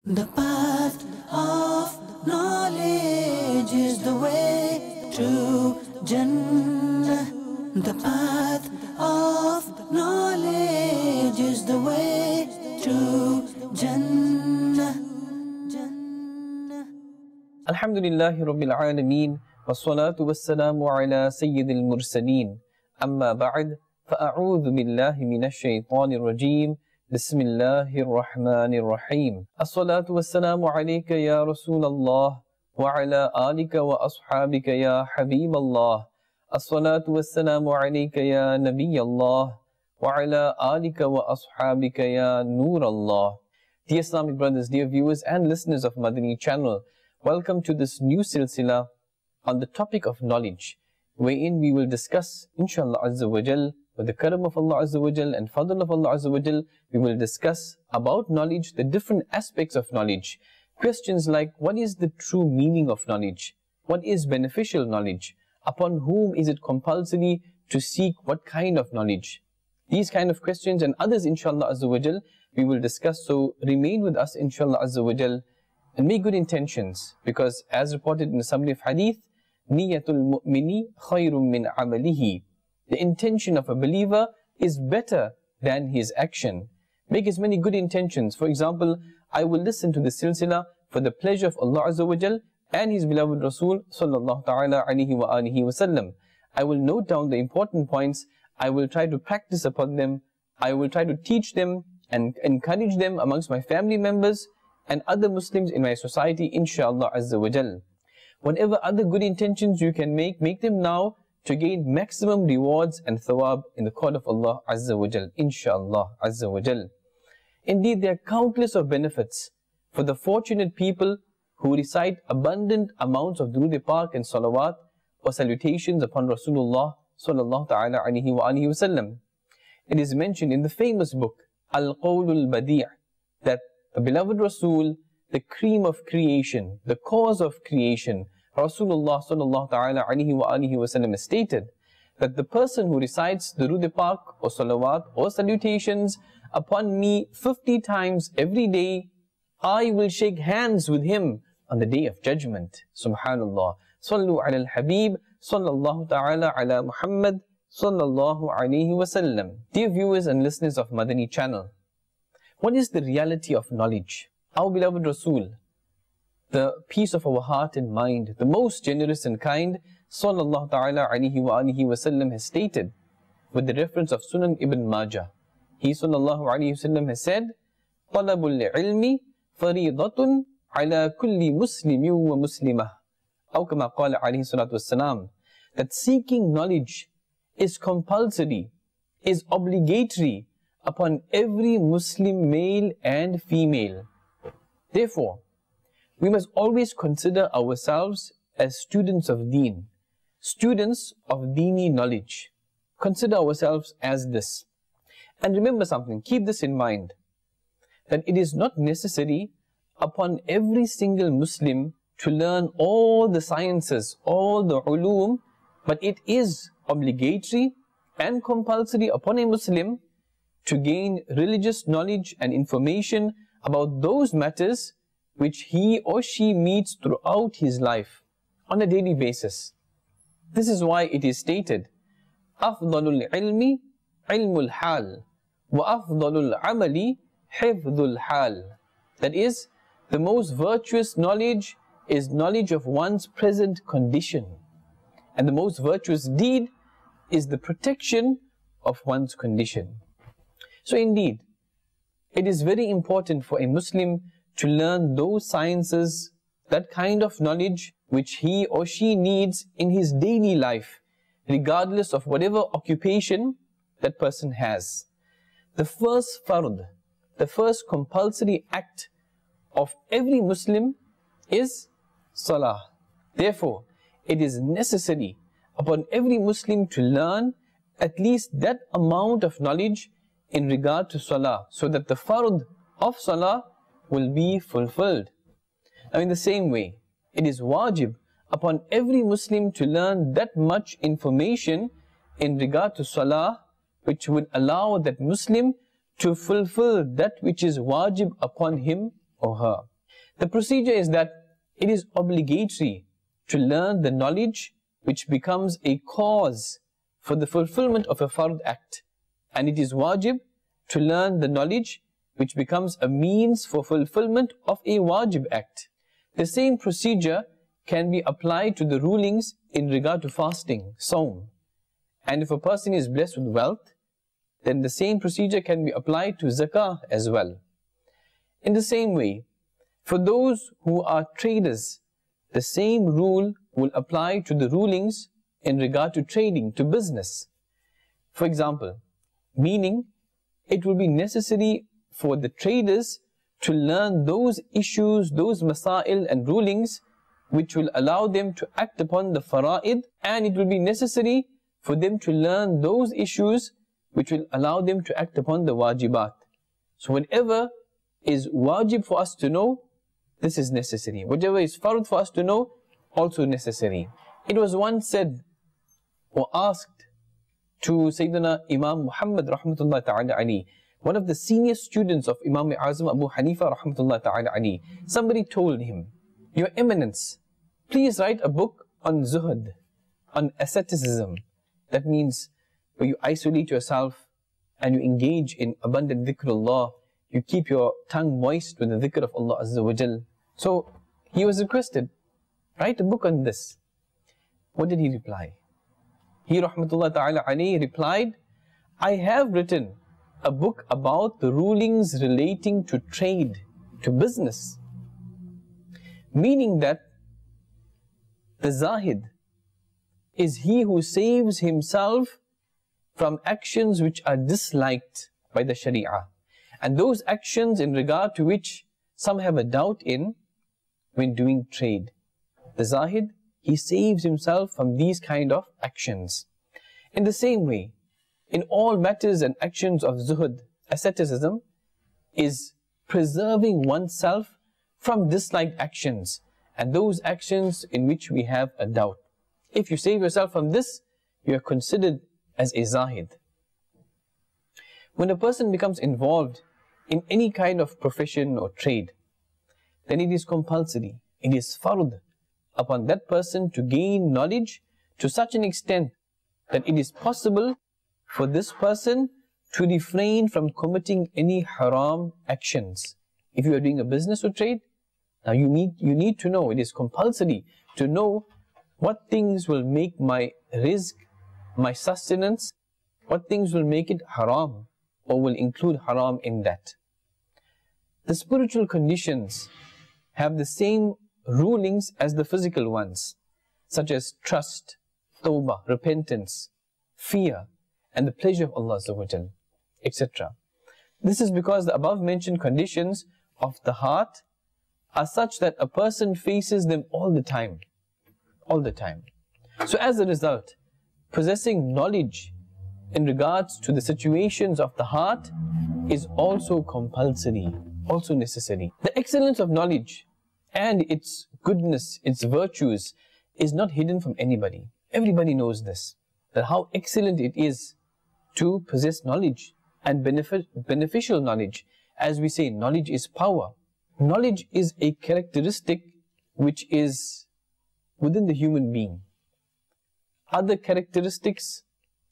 The path of knowledge is the way to Jannah. The path of knowledge is the way to Jannah. Alhamdulillahi Rabbil Alameen, wassalatu wassalamu ala Sayyidil Mursaleen. Amma ba'd, fa'a'udhu billahi minash shaytanir rajeem. Bismillahir Rahmanir Rahim. As-salatu wassalamu alayka ya Rasulallah wa ala alika wa ashabika ya Habiballah. As-salatu wassalamu alayka ya Nabiyallah wa ala alika wa ashabika ya Nurallah. Dear Islamic brothers, dear viewers and listeners of Madani Channel, welcome to this new silsila on the topic of knowledge, wherein we will discuss, inshallah Azza wa Jal, with the karam of Allah Azza wa Jal and fadl of Allah Azza wa Jal, we will discuss about knowledge, the different aspects of knowledge. Questions like, what is the true meaning of knowledge? What is beneficial knowledge? Upon whom is it compulsory to seek what kind of knowledge? These kind of questions and others, inshallah Azza wa Jal, we will discuss. So remain with us, inshallah Azza wa Jal, and make good intentions, because as reported in the summary of hadith, niyatul mu'mini khayrun min amalihi. The intention of a believer is better than his action. Make as many good intentions. For example, I will listen to the silsila for the pleasure of Allah Azza wa Jal and His beloved Rasul sallallahu ta'ala alayhi wa alihi wa sallam. I will note down the important points. I will try to practice upon them. I will try to teach them and encourage them amongst my family members and other Muslims in my society, inshallah Azza wa Jal. Whatever other good intentions you can make them now, to gain maximum rewards and thawab in the court of Allah Azza wa Jal, inshallah Azza wa Jal. Indeed, there are countless of benefits for the fortunate people who recite abundant amounts of Durood Pak and Salawat or salutations upon Rasulullah sallallahu ta'ala alayhi wa alihi wa sallam. It is mentioned in the famous book, Al-Qawlul Badi' that the beloved Rasul, the cream of creation, the cause of creation, Rasulullah sallallahu ta'ala alayhi wa alihi wa sallam has stated that the person who recites Durood Pak or Salawat or salutations upon me 50 times every day, I will shake hands with him on the day of judgment. Subhanallah. Sallu ala al-Habib sallallahu ta'ala ala Muhammad sallallahu alayhi wa sallam. Dear viewers and listeners of Madani Channel, what is the reality of knowledge? Our beloved Rasul, the peace of our heart and mind, the most generous and kind, sallallahu ta'ala alayhi wa alihi wa sallam, has stated with the reference of Sunan Ibn Majah. He sallallahu alayhi wa sallam has said, Talabul ilmi faridatun ala kulli muslimin wa muslimah. Aw kama qala alayhi salatu wassalam, that seeking knowledge is compulsory, is obligatory upon every Muslim male and female. Therefore, we must always consider ourselves as students of deen, students of deeni knowledge. Consider ourselves as this. And remember something, keep this in mind, that it is not necessary upon every single Muslim to learn all the sciences, all the ulum, but it is obligatory and compulsory upon a Muslim to gain religious knowledge and information about those matters which he or she meets throughout his life on a daily basis. This is why it is stated, أفضل العلم علم الحال وأفضل العمل حفظ الحال. That is, the most virtuous knowledge is knowledge of one's present condition, and the most virtuous deed is the protection of one's condition. So indeed, it is very important for a Muslim to learn those sciences, that kind of knowledge which he or she needs in his daily life, regardless of whatever occupation that person has. The first fard, the first compulsory act of every Muslim is Salah. Therefore, it is necessary upon every Muslim to learn at least that amount of knowledge in regard to Salah, so that the fard of Salah will be fulfilled. Now in the same way, it is wajib upon every Muslim to learn that much information in regard to Salah, which would allow that Muslim to fulfill that which is wajib upon him or her. The procedure is that it is obligatory to learn the knowledge which becomes a cause for the fulfillment of a fard act, and it is wajib to learn the knowledge which becomes a means for fulfillment of a wajib act. The same procedure can be applied to the rulings in regard to fasting, sawm. And if a person is blessed with wealth, then the same procedure can be applied to zakah as well. In the same way, for those who are traders, the same rule will apply to the rulings in regard to trading, to business. For example, meaning it will be necessary for the traders to learn those issues, those masail and rulings which will allow them to act upon the fara'id, and it will be necessary for them to learn those issues which will allow them to act upon the wajibat. So whatever is wajib for us to know, this is necessary. Whatever is fard for us to know, also necessary. It was once said or asked to Sayyidina Imam Muhammad rahmatullahi ta'ala alayhi, one of the senior students of Imam Azam Abu Hanifa rahmatullahi ta'ala alayhi. Somebody told him, "Your Eminence, please write a book on zuhud, on asceticism." That means where you isolate yourself and you engage in abundant dhikrullah, you keep your tongue moist with the dhikr of Allah Azza wa Jal. So he was requested, write a book on this. What did he reply? He rahmatullah ta'ala alayhi replied, "I have written a book about the rulings relating to trade, to business." Meaning that the zahid is he who saves himself from actions which are disliked by the sharia, and those actions in regard to which some have a doubt in when doing trade. The zahid, he saves himself from these kind of actions. In the same way, in all matters and actions of zuhud, asceticism is preserving oneself from disliked actions and those actions in which we have a doubt. If you save yourself from this, you are considered as a zahid. When a person becomes involved in any kind of profession or trade, then it is compulsory, it is fard upon that person to gain knowledge to such an extent that it is possible for this person to refrain from committing any haram actions. If you are doing a business or trade, now you need to know, it is compulsory to know what things will make my rizq, my sustenance, what things will make it haram or will include haram in that. The spiritual conditions have the same rulings as the physical ones, such as trust, tawbah, repentance, fear, and the pleasure of Allah Azza wa Jal, etc. This is because the above mentioned conditions of the heart are such that a person faces them all the time. All the time. So as a result, possessing knowledge in regards to the situations of the heart is also compulsory, also necessary. The excellence of knowledge and its goodness, its virtues is not hidden from anybody. Everybody knows this, that how excellent it is to possess knowledge and beneficial knowledge. As we say, knowledge is power. Knowledge is a characteristic which is within the human being. Other characteristics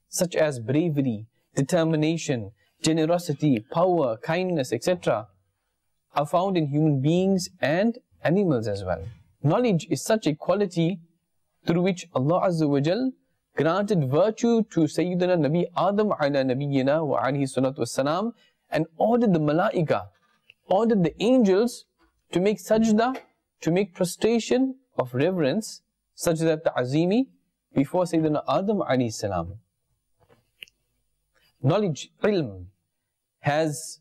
such as bravery, determination, generosity, power, kindness, etc. are found in human beings and animals as well. Knowledge is such a quality through which Allah Azza wa Jal granted virtue to Sayyidina Nabi Adam ala nabiyyina wa alayhi salatu wassalam, and ordered the malaika, ordered the angels to make sajda, to make prostration of reverence, sajda ta'azimi, before Sayyidina Adam alayhi salam. Knowledge, ilm, has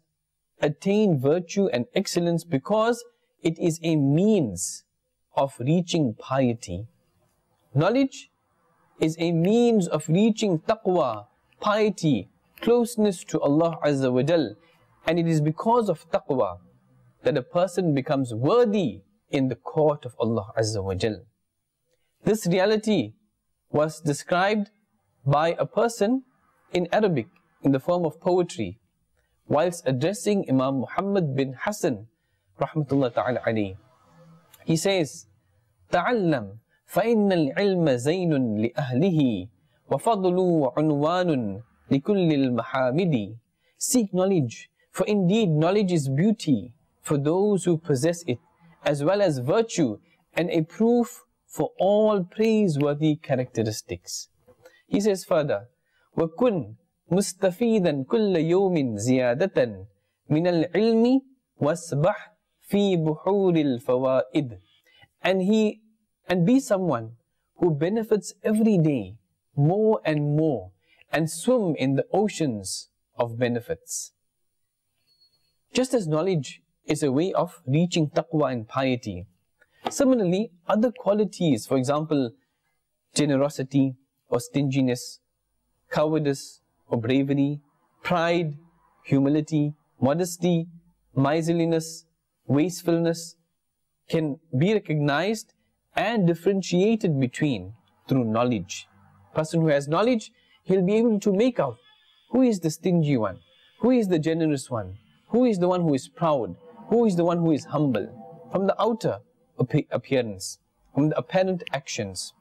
attained virtue and excellence because it is a means of reaching piety. Knowledge is a means of reaching taqwa, piety, closeness to Allah Azza wa Jal, and it is because of taqwa that a person becomes worthy in the court of Allah Azza wa Jal. This reality was described by a person in Arabic in the form of poetry whilst addressing Imam Muhammad bin Hassan rahmatullah ta'ala alayhi. He says, تعلم فإن العلم زين لأهله وفضل عنوان لكل المحامد. Seek knowledge, for indeed knowledge is beauty for those who possess it, as well as virtue and a proof for all praiseworthy characteristics. He says further, وَكُنْ مُسْتَفِيدًا كُلَّ يَوْمٍ زِيَادَةً مِنَ الْعِلْمِ وَاسْبَحْ فِي بُحُورِ الْفَوَائِدِ. And be someone who benefits every day more and more, and swim in the oceans of benefits. Just as knowledge is a way of reaching taqwa and piety, similarly other qualities, for example generosity or stinginess, cowardice or bravery, pride, humility, modesty, miserliness, wastefulness, can be recognized and differentiated between through knowledge. Person who has knowledge, he'll be able to make out who is the stingy one, who is the generous one, who is the one who is proud, who is the one who is humble, from the outer appearance, from the apparent actions.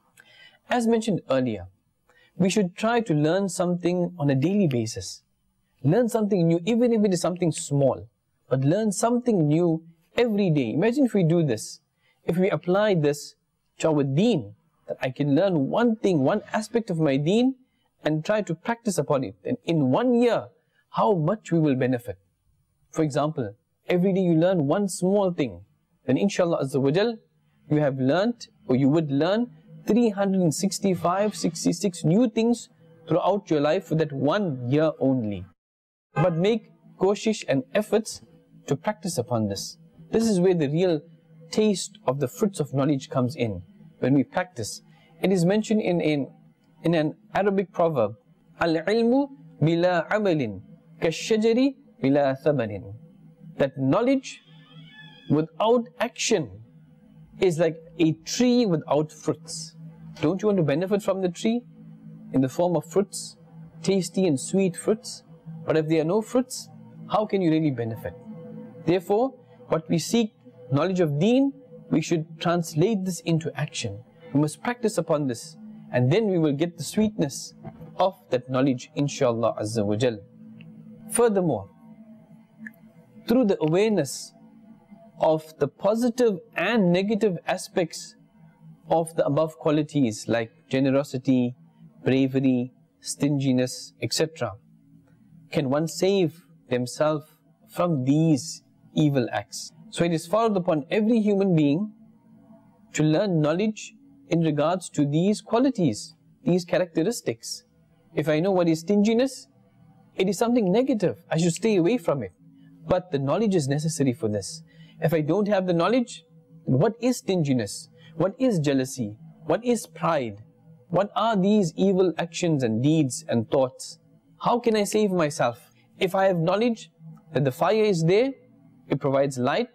As mentioned earlier, we should try to learn something on a daily basis. Learn something new, even if it is something small, but learn something new every day. Imagine if we do this, if we apply this to our deen, that I can learn one thing, one aspect of my deen, and try to practice upon it. And in 1 year, how much we will benefit. For example, every day you learn one small thing, then inshallah azza wa jal, you have learnt, or you would learn 365, 66 new things throughout your life for that 1 year only. But make koshish and efforts to practice upon this. This is where the real taste of the fruits of knowledge comes in, when we practice. It is mentioned in an Arabic proverb, Al-ilmu bila amalin kashajari bila thamarin. That knowledge without action is like a tree without fruits. Don't you want to benefit from the tree in the form of fruits, tasty and sweet fruits? But if there are no fruits, how can you really benefit? Therefore, what we seek, knowledge of deen, we should translate this into action. We must practice upon this, and then we will get the sweetness of that knowledge, inshallah azza wa jal. Furthermore, through the awareness of the positive and negative aspects of the above qualities like generosity, bravery, stinginess, etc., can one save themselves from these evil acts. So it is followed upon every human being to learn knowledge in regards to these qualities, these characteristics. If I know what is stinginess, it is something negative, I should stay away from it. But the knowledge is necessary for this. If I don't have the knowledge, what is stinginess? What is jealousy? What is pride? What are these evil actions and deeds and thoughts? How can I save myself? If I have knowledge that the fire is there, it provides light.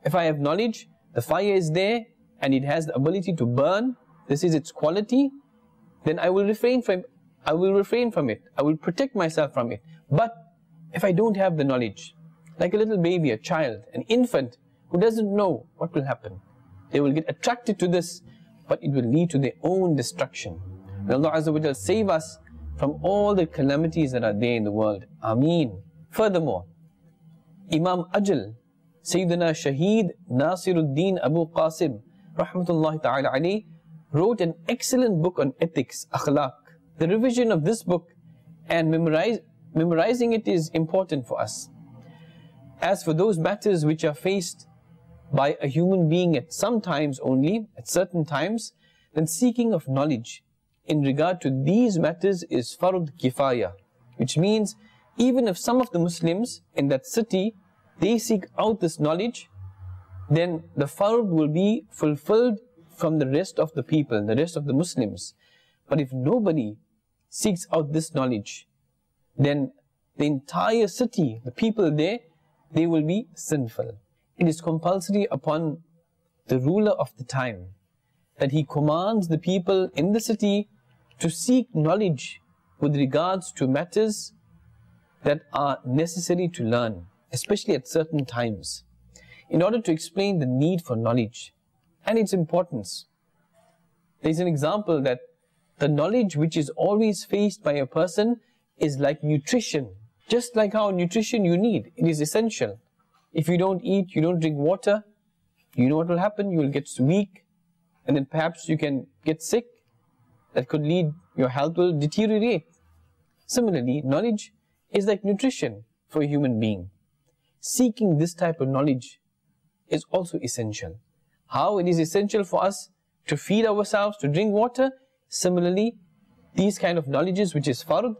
If I have knowledge, the fire is there and it has the ability to burn, this is its quality, then I will refrain from it. I will protect myself from it. But if I don't have the knowledge, like a little baby, a child, an infant who doesn't know what will happen, they will get attracted to this, but it will lead to their own destruction. May Allah Azza wa Jal save us from all the calamities that are there in the world. Ameen. Furthermore, Imam Ajal, Sayyidina Shaheed Nasiruddin Abu Qasim, rahmatullahi ta'ala alayhi, wrote an excellent book on ethics, akhlaq. The revision of this book and memorizing it is important for us. As for those matters which are faced by a human being at some times only, at certain times, then seeking of knowledge in regard to these matters is fard kifaya, which means even if some of the Muslims in that city, they seek out this knowledge, then the fard will be fulfilled from the rest of the people, the rest of the Muslims. But if nobody seeks out this knowledge, then the entire city, the people there, they will be sinful. It is compulsory upon the ruler of the time that he commands the people in the city to seek knowledge with regards to matters that are necessary to learn, especially at certain times, in order to explain the need for knowledge and its importance. There's an example that the knowledge which is always faced by a person is like nutrition. Just like how nutrition you need, it is essential. If you don't eat, you don't drink water, you know what will happen? You will get weak, and then perhaps you can get sick. That could lead, your health will deteriorate. Similarly, knowledge is like nutrition for a human being. Seeking this type of knowledge is also essential. How it is essential for us to feed ourselves, to drink water, similarly, these kind of knowledges which is fard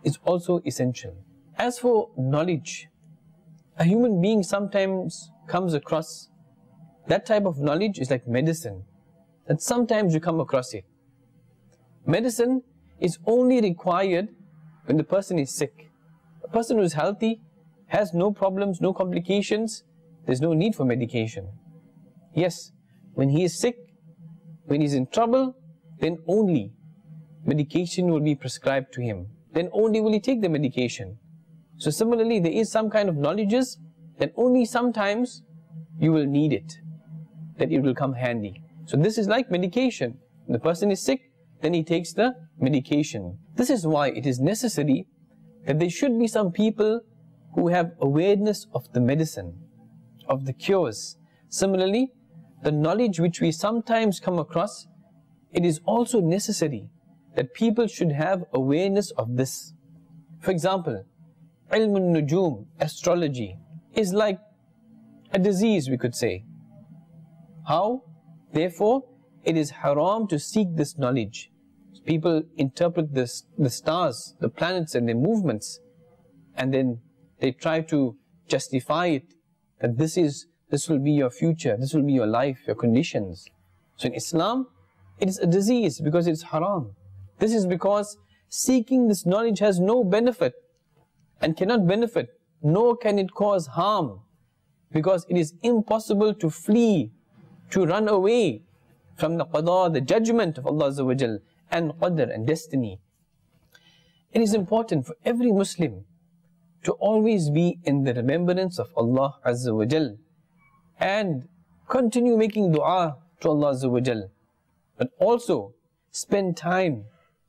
is also essential. As for knowledge, a human being sometimes comes across that type of knowledge is like medicine, that sometimes you come across it. Medicine is only required when the person is sick. A person who is healthy, has no problems, no complications, there's no need for medication. Yes, when he is sick, when he's in trouble, then only medication will be prescribed to him. Then only will he take the medication. So similarly, there is some kind of knowledges that only sometimes you will need it, that it will come handy. So this is like medication. When the person is sick, then he takes the medication. This is why it is necessary that there should be some people who have awareness of the medicine, of the cures. Similarly, the knowledge which we sometimes come across, it is also necessary that people should have awareness of this. For example, ilm al-nujum, astrology, is like a disease, we could say. How? Therefore, it is haram to seek this knowledge. People interpret this, the stars, the planets and their movements, and then they try to justify it, that this will be your future, this will be your life, your conditions. So in Islam, it is a disease because it's haram. This is because seeking this knowledge has no benefit and cannot benefit, nor can it cause harm, because it is impossible to flee, to run away from the qada, the judgment of Allah Azza wa Jal, and qadr and destiny. It is important for every Muslim to always be in the remembrance of Allah Azza wa Jal and continue making dua to Allah Azza wa Jal, but also spend time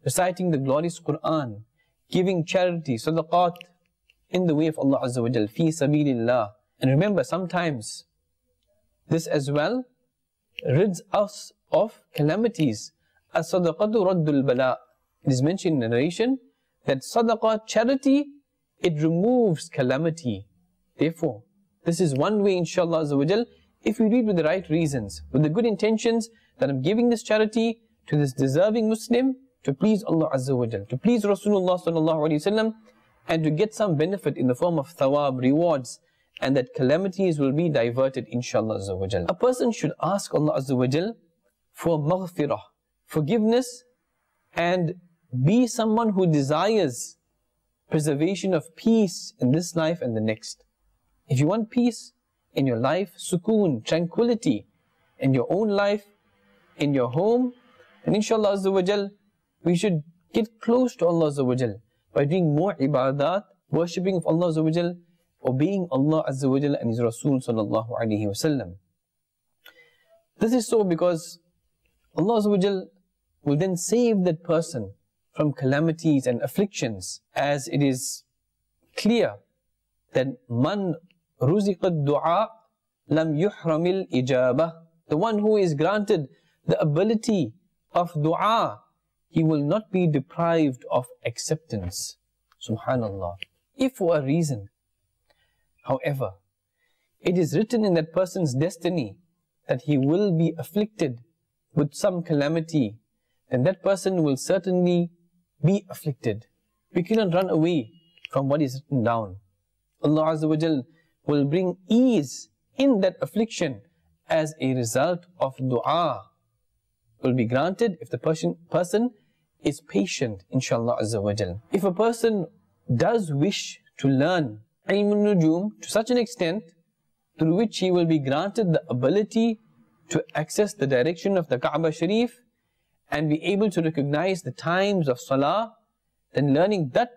reciting the glorious Quran, giving charity, sadaqat in the way of Allah Azza wa Jal, fi sabilillah. And remember, sometimes this as well rids us of calamities. As-sadaqatu raddul bala. It is mentioned in the narration that sadaqah, charity, it removes calamity. Therefore, this is one way, inshallah Azza wa Jal, if we read with the right reasons, with the good intentions, that I'm giving this charity to this deserving Muslim to please Allah Azza wa Jal, to please Rasulullah sallallahu alaihi wasallam, and to get some benefit in the form of thawab, rewards, and that calamities will be diverted, inshallah Azza wa Jal. A person should ask Allah Azza wa Jal for maghfirah, forgiveness, and be someone who desires preservation of peace in this life and the next. If you want peace in your life, sukoon, tranquility in your own life, in your home, then inshallah Azza wa Jal, we should get close to Allah Azza wa Jal by doing more ibadat, worshipping of Allah Azza wa Jal, obeying Allah Azza wa Jal and His Rasul sallallahu alaihi wasallam. This is so because Allah Azza wa Jal will then save that person from calamities and afflictions, as it is clear that man ruziqad du'a lam yuhramil ijabah. The one who is granted the ability of du'a, he will not be deprived of acceptance. Subhanallah. If for a reason, however, it is written in that person's destiny that he will be afflicted with some calamity, then that person will certainly be afflicted. We cannot run away from what is written down. Allah Azza wa Jal will bring ease in that affliction as a result of dua. Will be granted if the person is patient, inshallah Azza wa Jal. If a person does wish to learn ilm al-nujum to such an extent through which he will be granted the ability to access the direction of the Kaaba Sharif and be able to recognize the times of salah, then learning that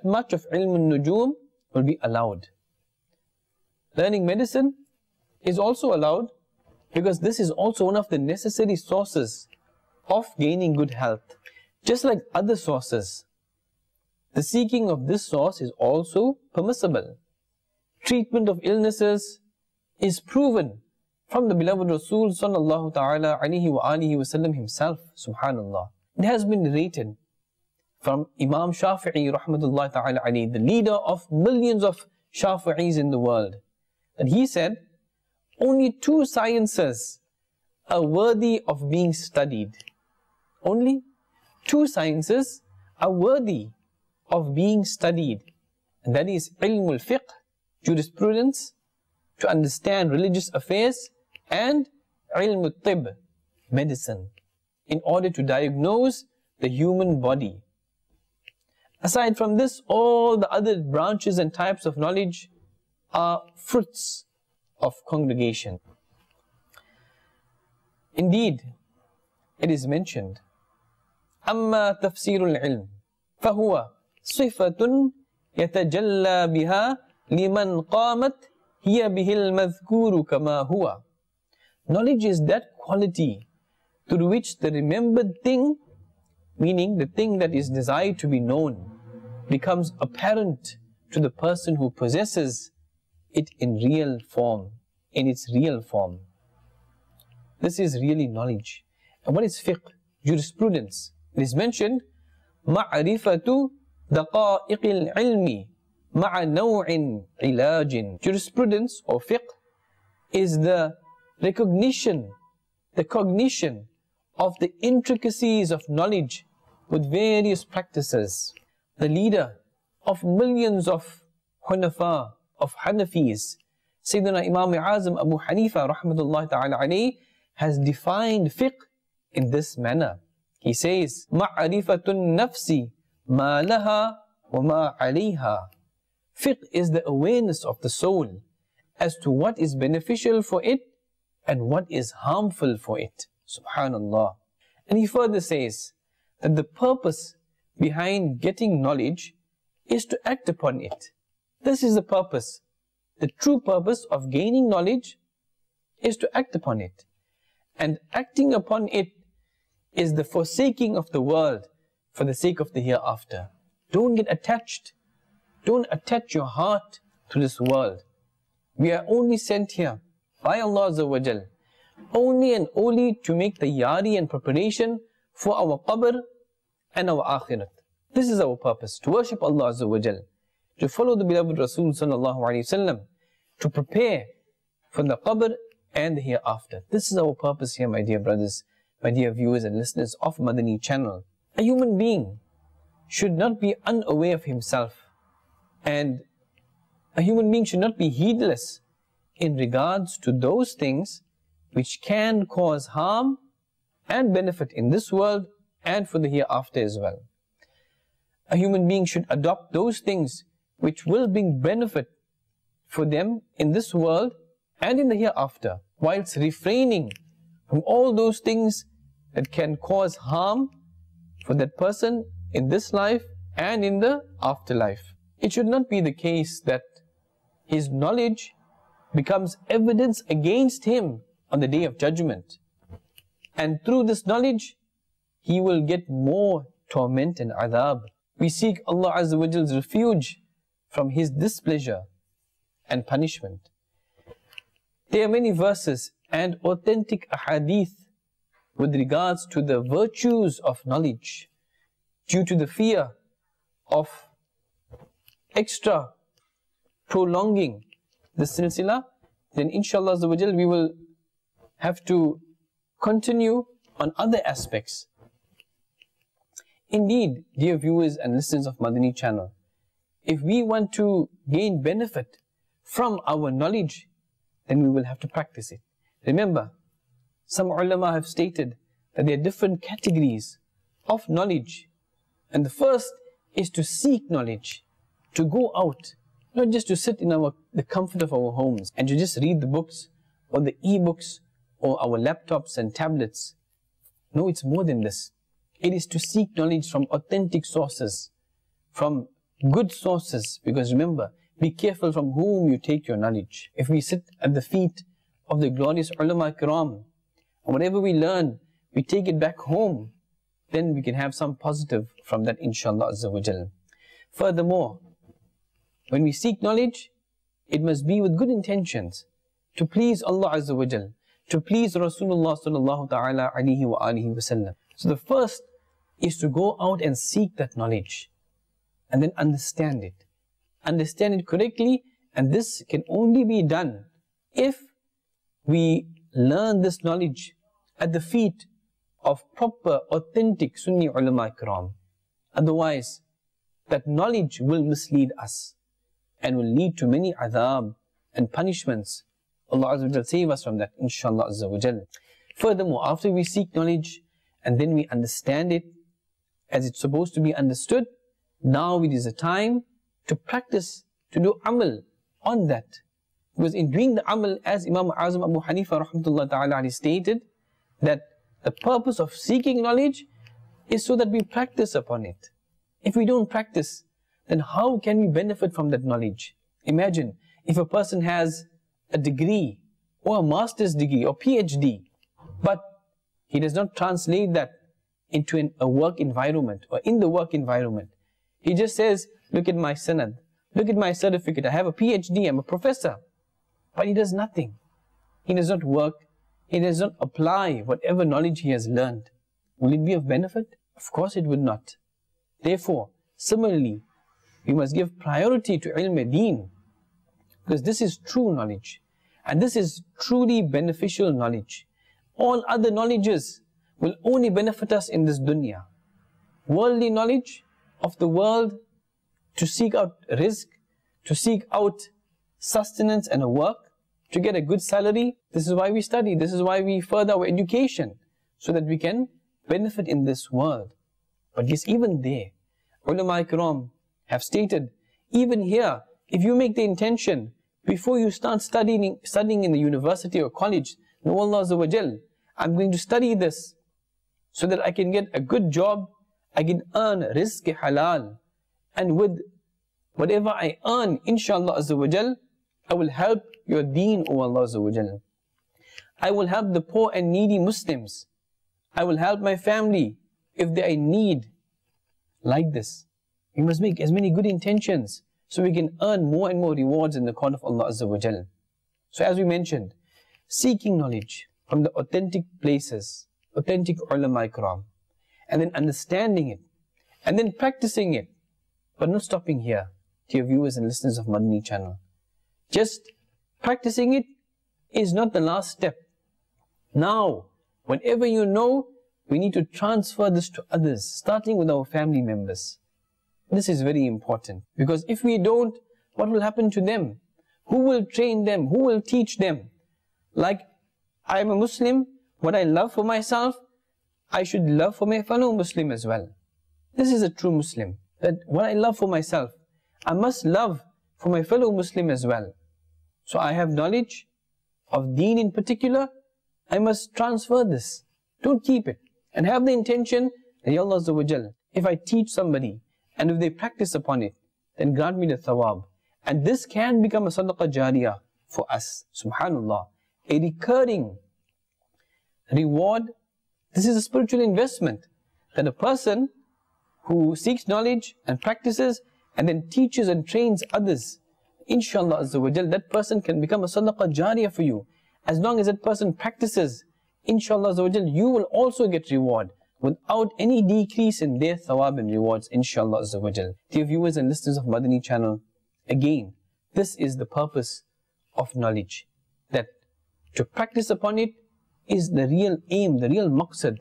much of ilm al-nujum will be allowed. Learning medicine is also allowed, because this is also one of the necessary sources of gaining good health. Just like other sources, the seeking of this source is also permissible. Treatment of illnesses is proven from the beloved Rasul sallallahu ta'ala alayhi wa alihi wa sallam himself, subhanallah. It has been narrated from Imam Shafi'i rahmatullahi ta'ala alayhi, the leader of millions of Shafi'is in the world, that he said, only 2 sciences are worthy of being studied. Only 2 sciences are worthy of being studied, and that is ilmul fiqh, jurisprudence, to understand religious affairs, and ilmul tib, medicine, in order to diagnose the human body. Aside from this, all the other branches and types of knowledge are fruits of congregation. Indeed, it is mentioned, أما تفسير العلم فهو صفة يتجلى بها لمن قامت هي به المذكور كما هو. Knowledge is that quality through which the remembered thing, meaning the thing that is desired to be known, becomes apparent to the person who possesses it in real form, in its real form. This is really knowledge. And what is fiqh? Jurisprudence. It is mentioned, مَعْرِفَةُ دَقَائِقِ الْعِلْمِ مَعَ نَوْعٍ عِلَاجٍ. Jurisprudence or fiqh is the recognition, the cognition of the intricacies of knowledge with various practices. The leader of millions of Hunafa, of Hanafis, Sayyidina Imam Azam Abu Hanifa rahmatullahi ta'ala alayhi, has defined fiqh in this manner. He says, مَعْرِفَةُ النَّفْسِ مَا لَهَا وَمَا عَلَيْهَا. Fiqh is the awareness of the soul as to what is beneficial for it and what is harmful for it. Subhanallah. And he further says that the purpose behind getting knowledge is to act upon it. This is the purpose. The true purpose of gaining knowledge is to act upon it. And acting upon it is the forsaking of the world for the sake of the hereafter. Don't get attached. Don't attach your heart to this world. We are only sent here by Allah Azza wa Jal, only and only to make the yari and preparation for our qabr and our akhirat. This is our purpose, to worship Allah Azza wa Jal, to follow the beloved Rasul sallallahu alayhi wasallam, to prepare for the qabr and the hereafter. This is our purpose here, my dear brothers, my dear viewers and listeners of Madani Channel. A human being should not be unaware of himself, and a human being should not be heedless in regards to those things which can cause harm and benefit in this world and for the hereafter as well. A human being should adopt those things which will bring benefit for them in this world and in the hereafter, whilst refraining from all those things that can cause harm for that person in this life and in the afterlife. It should not be the case that his knowledge becomes evidence against him on the day of judgment, and through this knowledge he will get more torment and adhab. We seek Allah Azza wa Jal's refuge from his displeasure and punishment. There are many verses and authentic ahadith with regards to the virtues of knowledge. Due to the fear of extra prolonging the silsila, then inshallah Azza wa Jal we will have to continue on other aspects. Indeed, dear viewers and listeners of Madani Channel, if we want to gain benefit from our knowledge, then we will have to practice it. Remember, some ulama have stated that there are different categories of knowledge, and the first is to seek knowledge, to go out, not just to sit in the comfort of our homes and to just read the books or the e-books or our laptops and tablets. No, it's more than this. It is to seek knowledge from authentic sources, from good sources, because remember, be careful from whom you take your knowledge. If we sit at the feet of the glorious ulama kiram, and whatever we learn, we take it back home, then we can have some positive from that, inshallah azza wa jal. Furthermore, when we seek knowledge, it must be with good intentions, to please Allah azza wa jal, to please Rasulullah sallallahu ta'ala alayhi wa alihi wa sallam. So the first is to go out and seek that knowledge, and then understand it. Understand it correctly, and this can only be done if we learn this knowledge at the feet of proper, authentic Sunni ulama kiram. Otherwise, that knowledge will mislead us and will lead to many adhab and punishments. Allah Azza wa Jal save us from that, inshallah Azza wa Jal. Furthermore, after we seek knowledge and then we understand it as it's supposed to be understood, now it is a time to practice, to do amal on that. Because in doing the amal, as Imam Azam Abu Hanifa rahmatullah ta'ala stated, that the purpose of seeking knowledge is so that we practice upon it. If we don't practice, then how can we benefit from that knowledge? Imagine if a person has a degree or a master's degree or PhD, but he does not translate that into a work environment or in the work environment. He just says, look at my sanad, look at my certificate, I have a PhD, I'm a professor. But he does nothing. He does not work. He does not apply whatever knowledge he has learned. Will it be of benefit? Of course it would not. Therefore, similarly, we must give priority to ilm-e-deen, because this is true knowledge. And this is truly beneficial knowledge. All other knowledges will only benefit us in this dunya. Worldly knowledge of the world, to seek out rizq, to seek out sustenance and a work, to get a good salary. This is why we study, this is why we further our education, so that we can benefit in this world. But yes, even there, ulama kiram have stated, even here, if you make the intention, before you start studying in the university or college, know Allah Azza wa Jal, I'm going to study this, so that I can get a good job, I can earn rizq halal, and with whatever I earn, inshallah Azza wa Jal, I will help your deen, O Allah Azza wa Jal. I will help the poor and needy Muslims. I will help my family if they are in need. Like this, we must make as many good intentions so we can earn more and more rewards in the court of Allah Azza wa Jal. So as we mentioned, seeking knowledge from the authentic places, authentic ulama ikram, and then understanding it, and then practicing it, but not stopping here. To your viewers and listeners of Madani Channel, just practicing it is not the last step. Now, whenever you know, we need to transfer this to others, starting with our family members. This is very important, because if we don't, what will happen to them? Who will train them? Who will teach them? Like, I am a Muslim, what I love for myself, I should love for my fellow Muslim as well. This is a true Muslim, that what I love for myself, I must love for my fellow Muslim as well. So I have knowledge of deen in particular, I must transfer this. Don't keep it. And have the intention that, Ya Allah Azza wa Jal, if I teach somebody, and if they practice upon it, then grant me the thawab. And this can become a sadaqah jariyah for us. Subhanallah. A recurring reward. This is a spiritual investment. That a person who seeks knowledge and practices, and then teaches and trains others, inshallah Azza wa Jal, that person can become a sadaqah jariyah for you. As long as that person practices, inshallah Azza wa Jal, you will also get reward without any decrease in their thawab and rewards, inshallah Azza wa Jal. Dear viewers and listeners of Madani Channel, again, this is the purpose of knowledge. That to practice upon it is the real aim, the real maqsad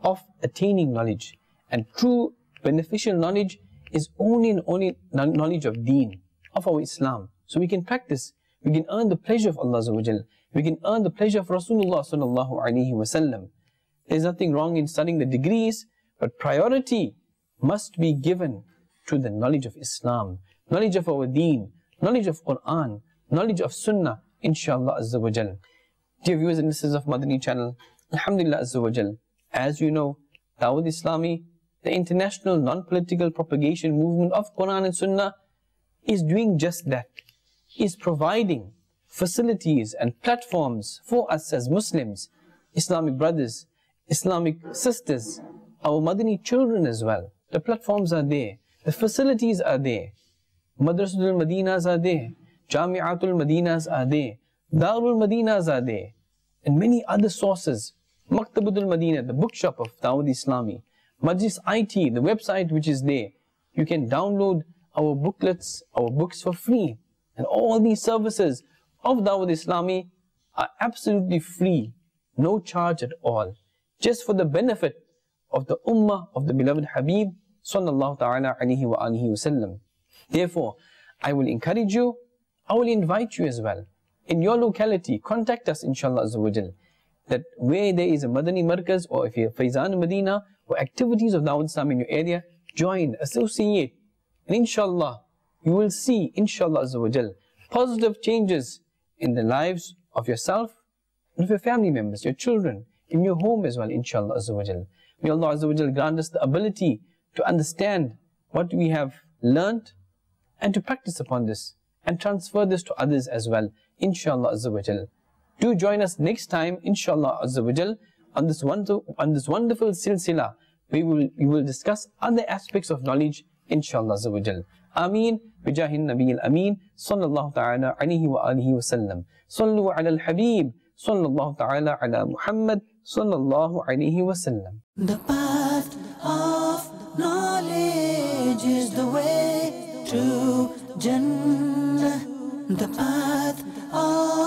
of attaining knowledge. And true beneficial knowledge is only and only knowledge of deen, of our Islam. So we can practice, we can earn the pleasure of Allah Azza wa Jal, we can earn the pleasure of Rasulullah sallallahu alaihi wasallam. There's nothing wrong in studying the degrees, but priority must be given to the knowledge of Islam, knowledge of our deen, knowledge of Quran, knowledge of Sunnah, inshallah Azza wa Jal. Dear viewers and listeners of Madani Channel, Alhamdulillah Azza wa Jal, as you know, Dawat Islami, the international non-political propagation movement of Quran and Sunnah, is doing just that. Is providing facilities and platforms for us as Muslims, Islamic brothers, Islamic sisters, our Madani children as well. The platforms are there, the facilities are there, Madrasatul Madinas are there, Jami'atul Madinas are there, Darul Madinas are there, and many other sources. Maktabatul Madina, the bookshop of Dawat Islami, Majlis IT, the website which is there. You can download our booklets, our books for free. And all these services of Dawat Islami are absolutely free, no charge at all, just for the benefit of the ummah of the beloved Habib sallallahu ta'ala alayhi wa alihi wa sallam. Therefore, I will encourage you, I will invite you as well. In your locality, contact us inshallah azza wa jal, that where there is a Madani Markaz, or if you have Faizan Medina or activities of Dawat Islam in your area, join, associate, and inshallah you will see, inshallah azza wa jal, positive changes in the lives of yourself and of your family members, your children, in your home as well, inshallah azza wa jal. May Allah azza wa jal grant us the ability to understand what we have learnt and to practice upon this and transfer this to others as well, inshallah azza wa jal. Do join us next time, inshallah azza wa jal, on this wonderful silsila. We will discuss other aspects of knowledge, inshallah azza wa jal. Ameen, bijahin nabiyil ameen, sallallahu ta'ala alayhi wa alihi wa sallam. Sallu ala al-habib, sallallahu ta'ala ala Muhammad, sallallahu alayhi wa sallam. The path of knowledge is the way to Jannah. The path of